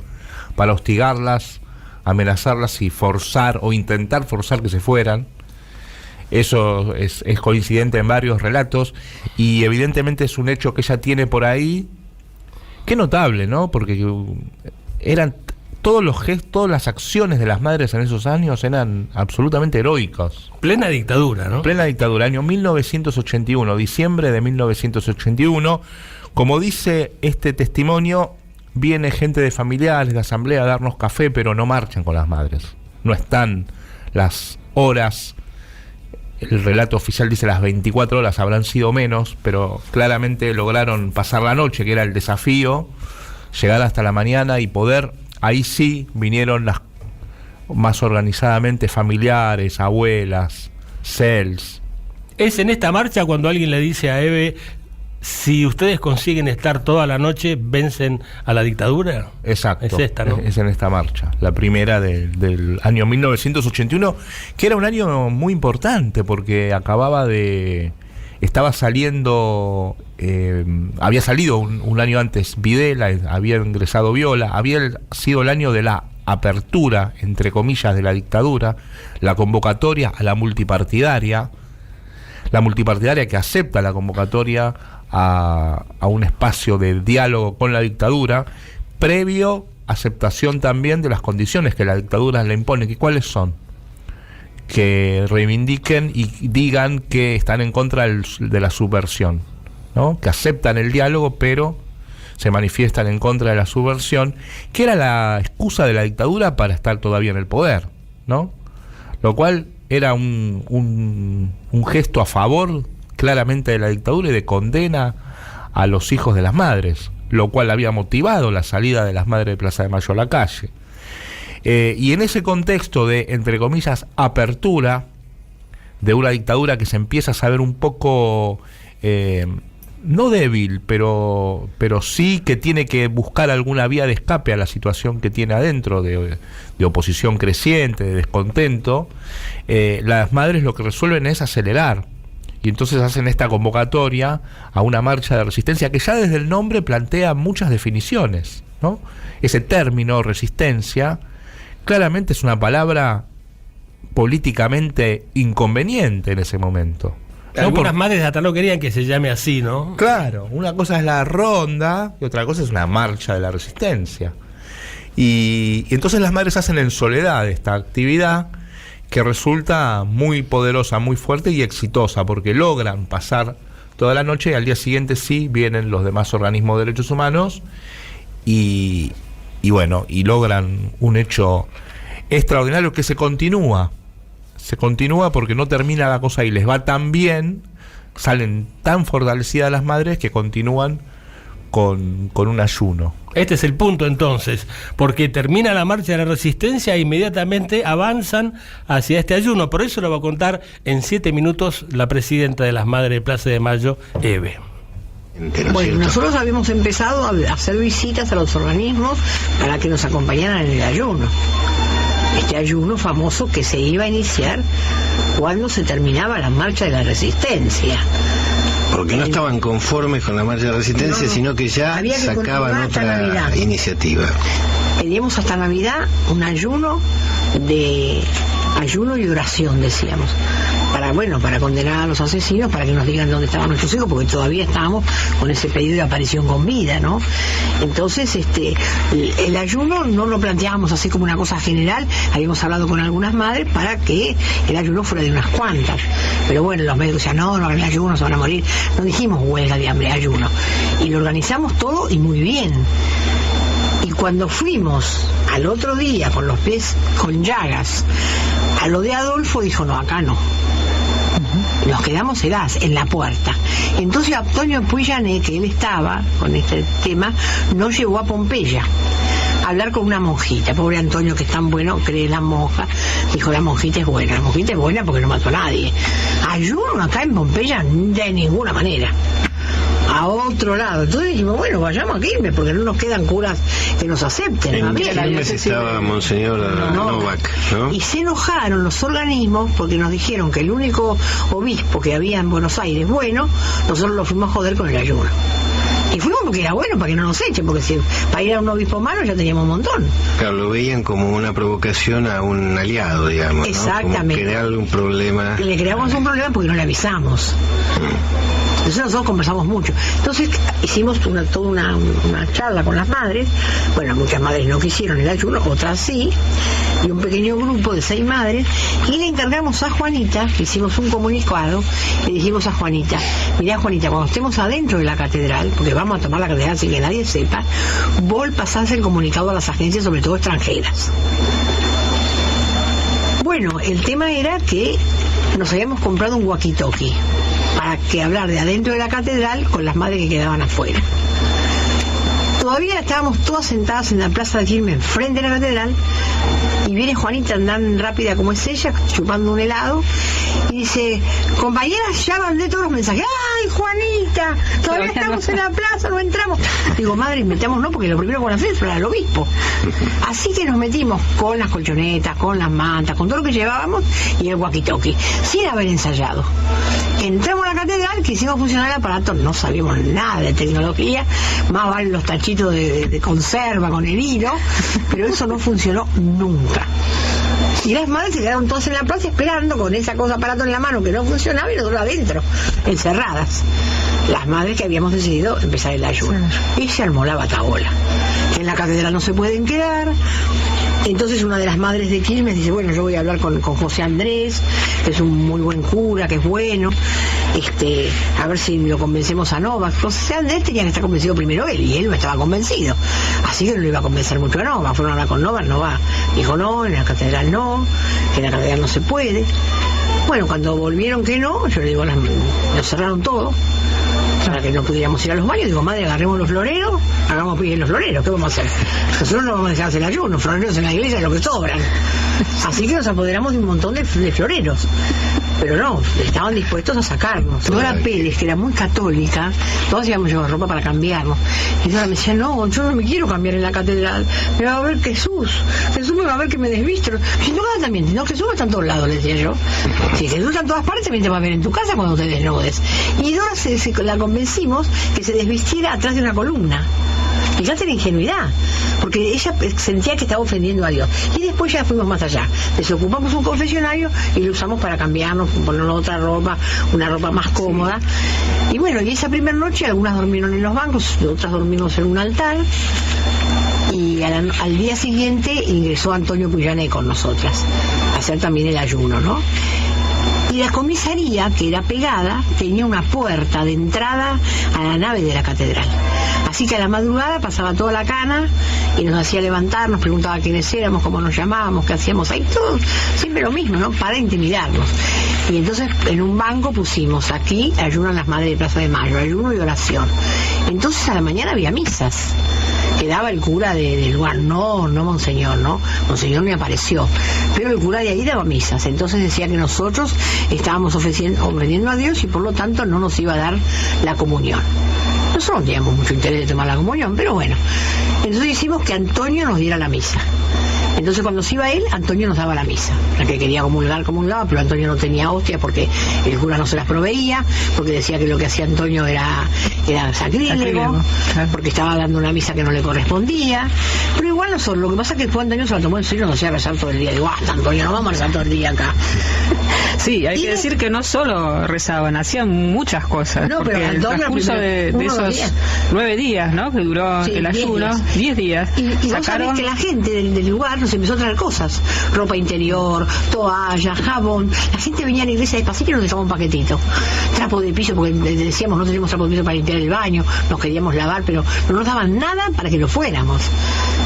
para hostigarlas, amenazarlas y forzar o intentar forzar que se fueran, eso es coincidente en varios relatos, y evidentemente es un hecho que ella tiene por ahí. Qué notable, ¿no? Porque eran todos los gestos, todas las acciones de las madres en esos años eran absolutamente heroicos. Plena dictadura, ¿no? Plena dictadura, año 1981, diciembre de 1981. Como dice este testimonio, viene gente de familiares, de asamblea a darnos café, pero no marchan con las madres. No están las horas, el relato oficial dice las 24 horas, habrán sido menos, pero claramente lograron pasar la noche, que era el desafío, llegar hasta la mañana y poder, ahí sí vinieron las más organizadamente familiares, abuelas, CELS. Es en esta marcha cuando alguien le dice a Eve: si ustedes consiguen estar toda la noche, ¿vencen a la dictadura? Exacto. Es esta, ¿no? Es en esta marcha, la primera del año 1981, que era un año muy importante porque estaba saliendo, había salido un año antes Videla, había ingresado Viola, había sido el año de la apertura, entre comillas, de la dictadura, la convocatoria a la multipartidaria que acepta la convocatoria a un espacio de diálogo con la dictadura, previo aceptación también de las condiciones que la dictadura le impone. ¿Cuáles son? Que reivindiquen y digan que están en contra de la subversión, ¿no? Que aceptan el diálogo, pero se manifiestan en contra de la subversión, que era la excusa de la dictadura para estar todavía en el poder, ¿no? Lo cual era un gesto a favor claramente de la dictadura y de condena a los hijos de las madres, lo cual había motivado la salida de las madres de Plaza de Mayo a la calle. Y en ese contexto de, entre comillas, apertura de una dictadura que se empieza a saber un poco, no débil, pero sí que tiene que buscar alguna vía de escape a la situación que tiene adentro de oposición creciente, de descontento, las madres lo que resuelven es acelerar. Y entonces hacen esta convocatoria a una marcha de resistencia que ya desde el nombre plantea muchas definiciones, ¿no? Ese término, resistencia, claramente es una palabra políticamente inconveniente en ese momento. Algunas madres hasta no querían que se llame así, ¿no? Claro, una cosa es la ronda y otra cosa es una marcha de la resistencia. Y entonces las madres hacen en soledad esta actividad que resulta muy poderosa, muy fuerte y exitosa, porque logran pasar toda la noche y al día siguiente sí vienen los demás organismos de derechos humanos y logran un hecho extraordinario que se continúa porque no termina la cosa y les va tan bien, salen tan fortalecidas las madres que continúan con un ayuno. Este es el punto entonces, porque termina la marcha de la resistencia e inmediatamente avanzan hacia este ayuno. Por eso lo va a contar en 7 minutos la presidenta de las Madres de Plaza de Mayo, Eve. Bueno, nosotros habíamos empezado a hacer visitas a los organismos para que nos acompañaran en el ayuno. Este ayuno famoso que se iba a iniciar cuando se terminaba la marcha de la resistencia. Porque no estaban conformes con la marcha de resistencia, sino que ya sacaban otra iniciativa. Teníamos hasta Navidad un ayuno y oración, decíamos, para condenar a los asesinos, para que nos digan dónde estaban nuestros hijos, porque todavía estábamos con ese pedido de aparición con vida, ¿no? Entonces, el ayuno no lo planteábamos así como una cosa general, habíamos hablado con algunas madres para que el ayuno fuera de unas cuantas, pero bueno, los médicos decían, no hagan ayuno, se van a morir. No dijimos huelga de hambre, ayuno, y lo organizamos todo y muy bien. Y cuando fuimos al otro día con los pies con llagas a lo de Adolfo, dijo, no, acá no. Nos quedamos heladas en la puerta. Entonces Antonio Puillané, que él estaba con este tema, nos llevó a Pompeya a hablar con una monjita. Pobre Antonio, que es tan bueno, cree la monja. Dijo, la monjita es buena porque no mató a nadie. Ayuno acá en Pompeya de ninguna manera. A otro lado. Entonces dijimos, bueno, vayamos a Quilmes, porque no nos quedan curas que nos acepten. En Quilmes estaba Monseñor Novak, ¿no? Y se enojaron los organismos porque nos dijeron que el único obispo que había en Buenos Aires, nosotros lo fuimos a joder con el ayuno. Y fuimos porque era bueno, para que no nos echen, porque si para ir a un obispo malo ya teníamos un montón. Claro, lo veían como una provocación a un aliado, digamos. Exactamente. ¿No? Como crearle un problema. Le creamos un problema porque no le avisamos. Entonces nosotros conversamos mucho. Entonces hicimos toda una charla con las madres. Bueno, muchas madres no quisieron el ayuno, otras sí, y un pequeño grupo de 6 madres, y le encargamos a Juanita, que hicimos un comunicado, le dijimos a Juanita, mirá Juanita, cuando estemos adentro de la catedral, porque vamos a tomar la catedral sin que nadie sepa, vos pasás el comunicado a las agencias, sobre todo extranjeras. Bueno, el tema era que nos habíamos comprado un walkie-talkie para que hablar de adentro de la catedral con las madres que quedaban afuera. Todavía estábamos todas sentadas en la plaza de Quilmes, frente a la catedral, y viene Juanita tan rápida como es ella, chupando un helado, y dice, compañeras, ya mandé todos los mensajes. ¡Ay, Juanita! Todavía estamos en la plaza, no entramos. Digo, madre, metámonos porque lo primero que van a hacer es para el obispo. Así que nos metimos con las colchonetas, con las mantas, con todo lo que llevábamos y el walkie-talkie, sin haber ensayado. Entramos a la catedral, que hicimos funcionar el aparato, no sabíamos nada de tecnología, más valen los tachitos de conserva con el hilo, pero eso no funcionó nunca. Y las madres se quedaron todas en la plaza esperando con esa cosa aparato en la mano que no funcionaba y nosotros adentro, encerradas. Las madres que habíamos decidido empezar el ayuno. Y se armó la batahola. En la catedral no se pueden quedar. Entonces una de las madres de Quilmes dice, bueno, yo voy a hablar con José Andrés, que es un muy buen cura, que es bueno, a ver si lo convencemos a Nova. José Andrés tenía que estar convencido primero él, y él no estaba convencido, así que no lo iba a convencer mucho a Nova. Fueron a hablar con Nova, Nova dijo no, en la catedral no, que en la catedral no se puede. Bueno, cuando volvieron que no, yo le digo, nos cerraron todo para que no pudiéramos ir a los baños. Digo, madre, agarremos los floreros, hagamos pis en los floreros, ¿qué vamos a hacer? Nosotros no vamos a dejar hacer el ayuno, floreros en la iglesia es lo que sobran. Así que nos apoderamos de un montón de floreros, pero no, estaban dispuestos a sacarnos. Dora Pérez, que era muy católica, todos íbamos a llevar ropa para cambiarnos, y Dora me decía, no, yo no me quiero cambiar en la catedral, me va a ver Jesús me va a ver que me desvisto. Y no, también, no, Jesús está en todos lados, le decía yo. Si Jesús está en todas partes, también te va a ver en tu casa cuando te desnudes. Y Dora la convencimos que se desvistiera atrás de una columna. Fíjate la ingenuidad, porque ella sentía que estaba ofendiendo a Dios. Y después ya fuimos más allá, desocupamos un confesionario y lo usamos para cambiarnos, ponernos otra ropa, una ropa más cómoda. Y bueno, y esa primera noche algunas durmieron en los bancos, otras dormimos en un altar. Y al día siguiente ingresó Antonio Puyané con nosotras a hacer también el ayuno, ¿no? Y la comisaría, que era pegada, tenía una puerta de entrada a la nave de la catedral. Así que a la madrugada pasaba toda la cana y nos hacía levantar, nos preguntaba quiénes éramos, cómo nos llamábamos, qué hacíamos ahí, todo siempre lo mismo, ¿no? Para intimidarnos. Y entonces en un banco pusimos, aquí ayunan las madres de Plaza de Mayo, ayuno y oración. Entonces a la mañana había misas. Quedaba el cura del lugar, no monseñor, ¿no? Monseñor me apareció, pero el cura de ahí daba misas, entonces decía que nosotros estábamos ofendiendo a Dios y por lo tanto no nos iba a dar la comunión. Nosotros no teníamos mucho interés de tomar la comunión, pero bueno, entonces hicimos que Antonio nos diera la misa. Entonces cuando se iba él, Antonio nos daba la misa. La que quería comulgar, comulgaba, pero Antonio no tenía hostias porque el cura no se las proveía, porque decía que lo que hacía Antonio era sacrílego, porque estaba dando una misa que no le correspondía. Pero igual nosotros, lo que pasa es que después Antonio se lo tomó en serio y nos hacía rezar todo el día. Digo, Antonio, no vamos a rezar todo el día acá. Sí, hay que decir que no solo rezaban, hacían muchas cosas. No, pero el transcurso de esos 9 días, ¿no? Que duró el ayuno, 10 días. Y vos sabés que la gente del lugar nos empezó a traer cosas, ropa interior, toalla, jabón. La gente venía a la iglesia despacito y nos dejaba un paquetito, trapo de piso, porque decíamos no tenemos trapo de piso para limpiar el baño, nos queríamos lavar, pero no nos daban nada para que lo fuéramos.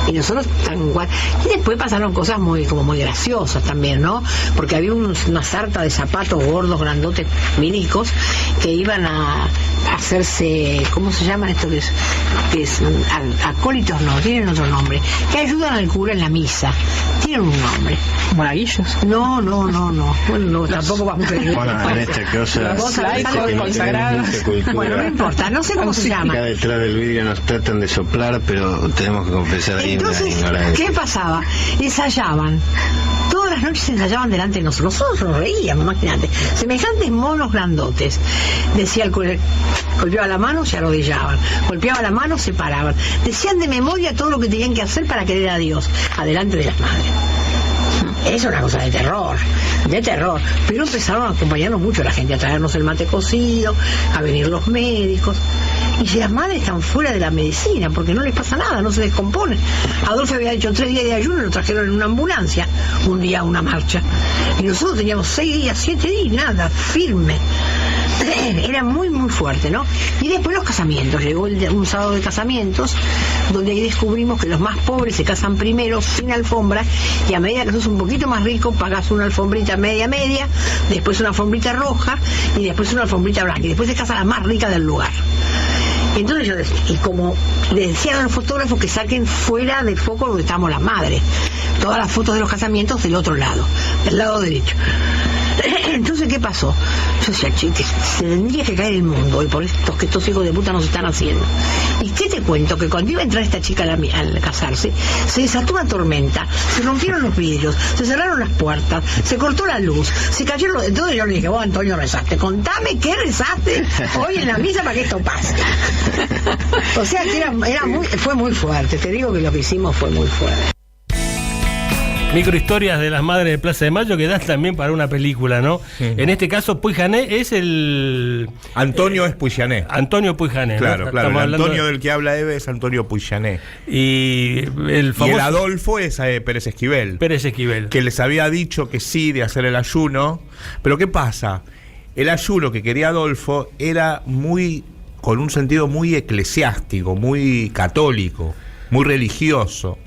Y nosotros y después pasaron cosas muy graciosas también, ¿no? Porque había una sarta de zapatos gordos, grandotes, milicos, que iban a hacerse, ¿cómo se llaman estos? Que es acólitos, no, tienen otro nombre, que ayudan al cura en la misa. Tienen un nombre. ¿Monaguillos? No. Bueno, tampoco vamos a pedir. Bueno, en esta cosa. Los laicos consagrados. Bueno, no importa, no sé cómo se llama. Acá detrás del vidrio nos tratan de soplar, pero tenemos que confesar ahí una ignorancia. ¿Qué pasaba? Ensayaban. Todas las noches ensayaban delante de nosotros. Nosotros nos reíamos, imagínate. Semejantes monos grandotes. Decía el cura, golpeaba la mano, se arrodillaban. Golpeaba la mano, se paraban. Decían de memoria todo lo que tenían que hacer para querer a Dios, adelante de las madres. Es una cosa de terror, pero empezaron a acompañarnos mucho la gente, a traernos el mate cocido, a venir los médicos, y si las madres están fuera de la medicina, porque no les pasa nada, no se descomponen. Adolfo había hecho 3 días de ayuno y lo trajeron en una ambulancia, un día a una marcha, y nosotros teníamos 6 días, 7 días, nada, firme. Era muy muy fuerte, ¿no? Y después los casamientos, llegó un sábado de casamientos, donde ahí descubrimos que los más pobres se casan primero sin alfombra, y a medida que sos un poquito más rico pagas una alfombrita media, después una alfombrita roja y después una alfombrita blanca, y después se casa la más rica del lugar. Entonces yo decía, y como le decían a los fotógrafos que saquen fuera del foco donde estamos las madres, todas las fotos de los casamientos del otro lado, del lado derecho. Entonces, ¿qué pasó? Yo decía, chiques, se tendría que caer el mundo, y por esto que estos hijos de puta nos están haciendo. ¿Y qué te cuento? Que cuando iba a entrar esta chica al casarse, se desató una tormenta, se rompieron los vidrios, se cerraron las puertas, se cortó la luz, se cayeron los... Entonces yo le dije, vos, Antonio, rezaste, contame qué rezaste hoy en la misa para que esto pase. O sea que fue muy fuerte, te digo que lo que hicimos fue muy fuerte. Microhistorias de las madres de Plaza de Mayo que das también para una película, ¿no? En este caso, Puig-Jané es el... Antonio es Puig-Jané. Antonio Puig-Jané, claro, ¿no? Claro. El Antonio del que habla Eve es Antonio Puig-Jané. Y el famoso... Y el Adolfo es Pérez Esquivel. Pérez Esquivel. Que les había dicho que sí de hacer el ayuno. Pero ¿qué pasa? El ayuno que quería Adolfo era con un sentido muy eclesiástico, muy católico, muy religioso.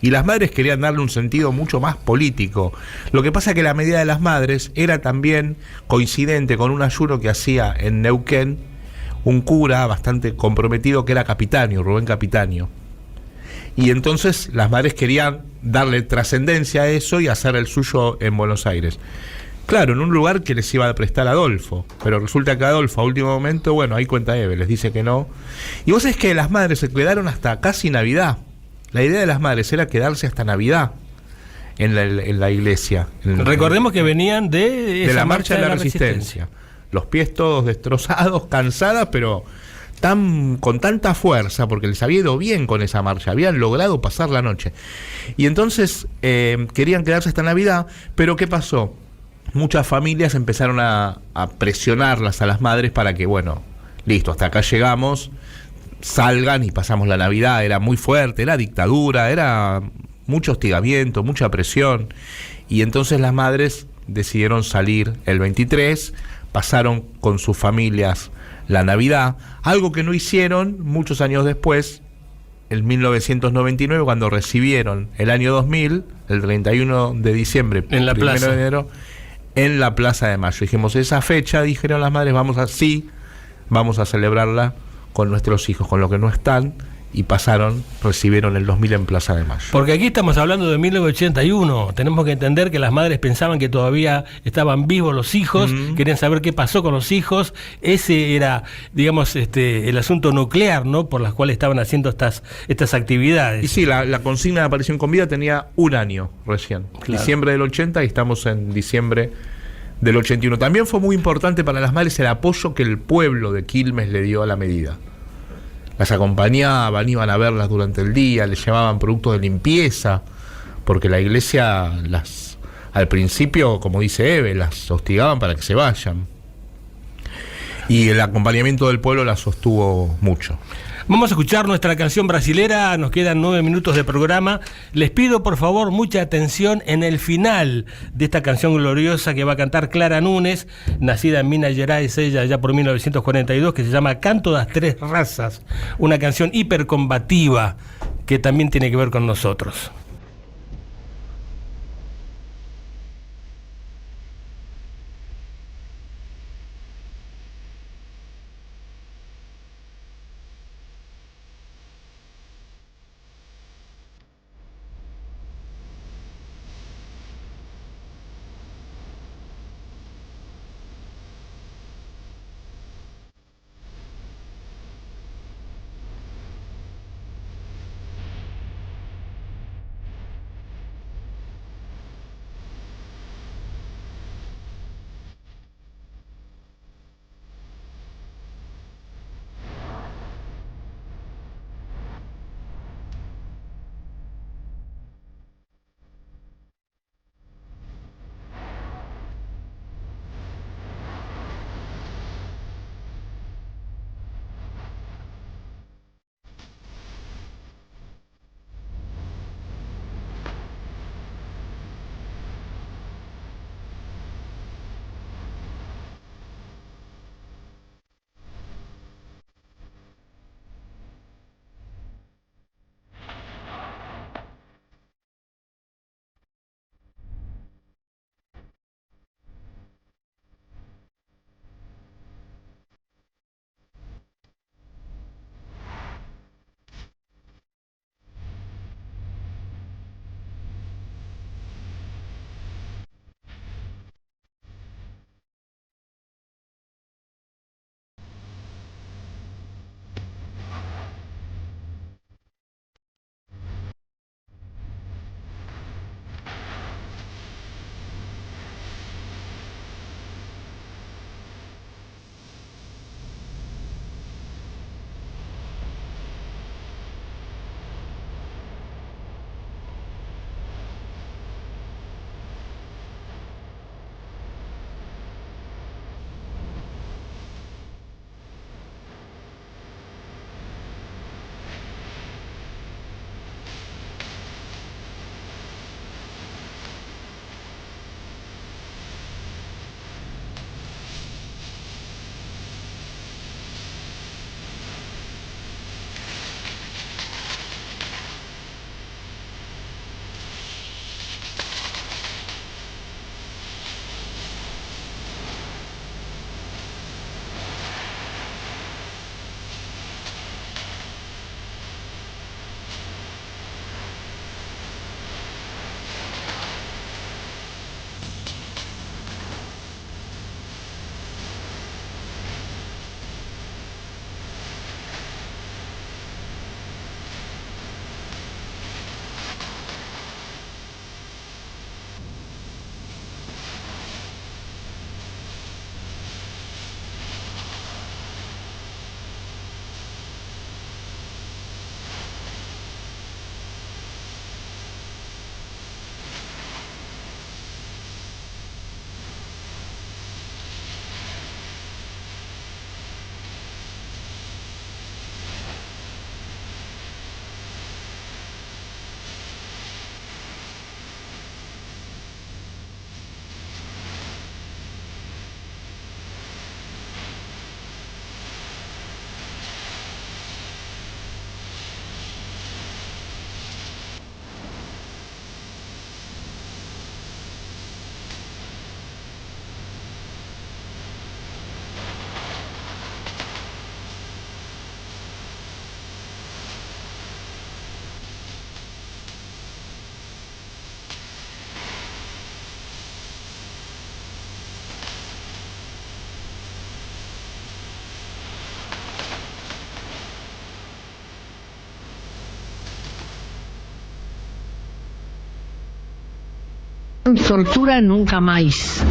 Y las madres querían darle un sentido mucho más político. Lo que pasa es que la medida de las madres era también coincidente con un ayuno que hacía en Neuquén un cura bastante comprometido que era Capitanio, Rubén Capitanio. Y entonces las madres querían darle trascendencia a eso y hacer el suyo en Buenos Aires. Claro, en un lugar que les iba a prestar Adolfo, pero resulta que Adolfo a último momento, bueno, ahí cuenta Eve, les dice que no. Y vos sabés que las madres se quedaron hasta casi Navidad. La idea de las madres era quedarse hasta Navidad en la iglesia. Recordemos que venían de la marcha de la resistencia. Los pies todos destrozados, cansadas, pero con tanta fuerza, porque les había ido bien con esa marcha, habían logrado pasar la noche. Y entonces querían quedarse hasta Navidad, pero ¿qué pasó? Muchas familias empezaron a presionarlas a las madres para que, bueno, listo, hasta acá llegamos, salgan y pasamos la Navidad. Era muy fuerte, era dictadura, era mucho hostigamiento, mucha presión, y entonces las madres decidieron salir el 23, pasaron con sus familias la Navidad, algo que no hicieron muchos años después, en 1999, cuando recibieron el año 2000, el 31 de diciembre, en la 1 plaza de enero, en la Plaza de Mayo. Dijimos, esa fecha, dijeron las madres, vamos a celebrarla con nuestros hijos, con los que no están, y recibieron el 2000 en Plaza de Mayo. Porque aquí estamos hablando de 1981, tenemos que entender que las madres pensaban que todavía estaban vivos los hijos, querían saber qué pasó con los hijos, ese era, digamos, el asunto nuclear, ¿no?, por las cuales estaban haciendo estas actividades. Y sí, la consigna de aparición con vida tenía un año recién, claro. Diciembre del 80, y estamos en diciembre del 81. También fue muy importante para las madres el apoyo que el pueblo de Quilmes le dio a la medida. Las acompañaban, iban a verlas durante el día, les llevaban productos de limpieza, porque la iglesia al principio, como dice Eve, las hostigaban para que se vayan. Y el acompañamiento del pueblo la sostuvo mucho. Vamos a escuchar nuestra canción brasilera, nos quedan 9 minutos de programa. Les pido por favor mucha atención en el final de esta canción gloriosa que va a cantar Clara Núñez, nacida en Minas Gerais, ella ya por 1942, que se llama Canto das Tres Razas, una canción hipercombativa que también tiene que ver con nosotros. Tortura nunca más.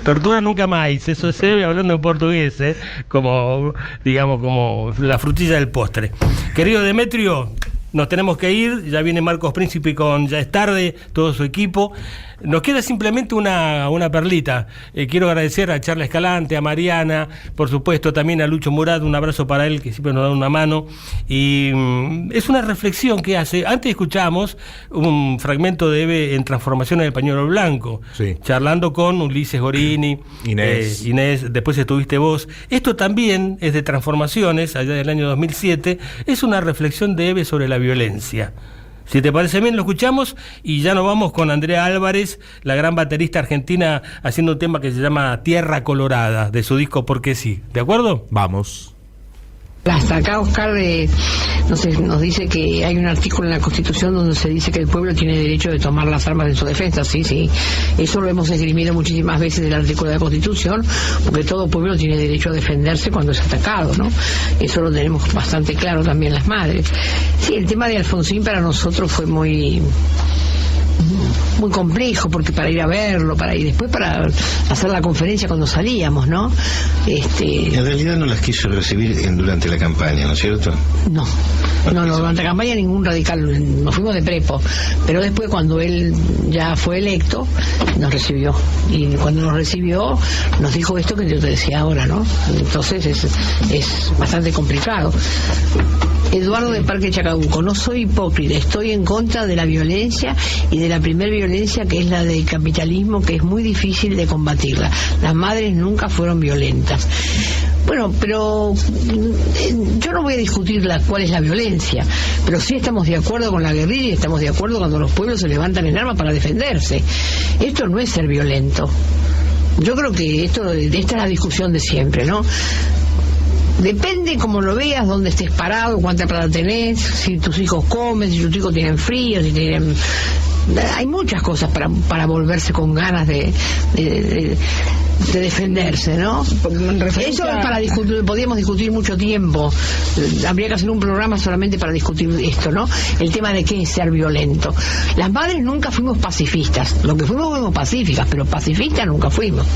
Tortura nunca más, eso se ve hablando en portugués, como, digamos, como la frutilla del postre. Querido Demetrio, nos tenemos que ir, ya viene Marcos Príncipe con Ya es tarde, todo su equipo. Nos queda simplemente una perlita. Quiero agradecer a Charla Escalante, a Mariana, por supuesto también a Lucho Murat, un abrazo para él que siempre nos da una mano. Y es una reflexión que hace. Antes escuchamos un fragmento de Eve en Transformación en el Pañuelo Blanco, sí, charlando con Ulises Gorini, Inés, después estuviste vos. Esto también es de Transformaciones, allá del año 2007, es una reflexión de Eve sobre la violencia. Si te parece bien, lo escuchamos y ya nos vamos con Andrea Álvarez, la gran baterista argentina, haciendo un tema que se llama Tierra Colorada, de su disco Porque sí. ¿De acuerdo? Vamos. Hasta acá Oscar nos dice que hay un artículo en la Constitución donde se dice que el pueblo tiene derecho de tomar las armas en su defensa. Sí, eso lo hemos esgrimido muchísimas veces del artículo de la Constitución, porque todo pueblo tiene derecho a defenderse cuando es atacado, ¿no? Eso lo tenemos bastante claro también las madres. Sí, el tema de Alfonsín para nosotros fue muy complejo, porque para ir a verlo, y después para hacer la conferencia cuando salíamos, ¿no? En realidad no las quiso recibir durante la campaña, ¿no es cierto? No, durante la campaña ningún radical, nos fuimos de prepo, pero después cuando él ya fue electo, nos recibió, y cuando nos recibió, nos dijo esto que yo te decía ahora, ¿no? Entonces es bastante complicado. Eduardo de Parque Chacabuco, no soy hipócrita, estoy en contra de la violencia y de la primer violencia, que es la del capitalismo, que es muy difícil de combatirla. Las madres nunca fueron violentas. Bueno, pero yo no voy a discutir cuál es la violencia, pero sí estamos de acuerdo con la guerrilla y estamos de acuerdo cuando los pueblos se levantan en armas para defenderse. Esto no es ser violento. Yo creo que esta es la discusión de siempre, ¿no? Depende cómo lo veas, dónde estés parado, cuánta plata tenés, si tus hijos comen, si tus hijos tienen frío, si tienen... Hay muchas cosas para volverse con ganas de defenderse, ¿no? Eso es para discutir, podríamos discutir mucho tiempo. Habría que hacer un programa solamente para discutir esto, ¿no? El tema de qué es ser violento. Las madres nunca fuimos pacifistas. Lo que fuimos pacíficas, pero pacifistas nunca fuimos.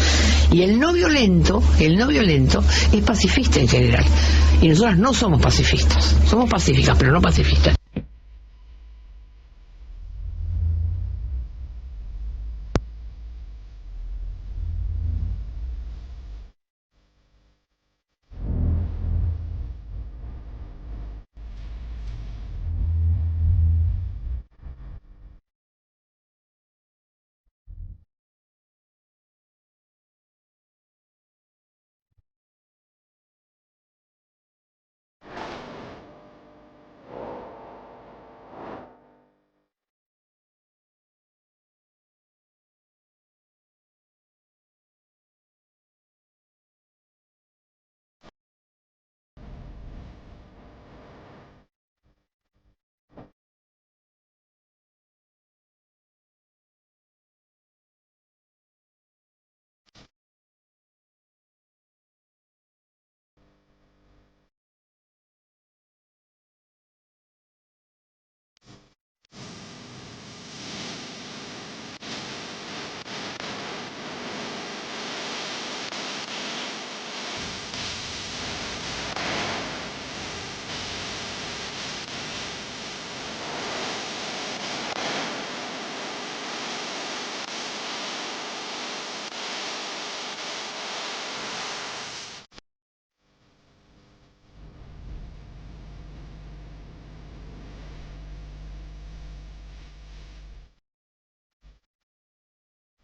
Y el no violento es pacifista en general. Y nosotras no somos pacifistas. Somos pacíficas, pero no pacifistas.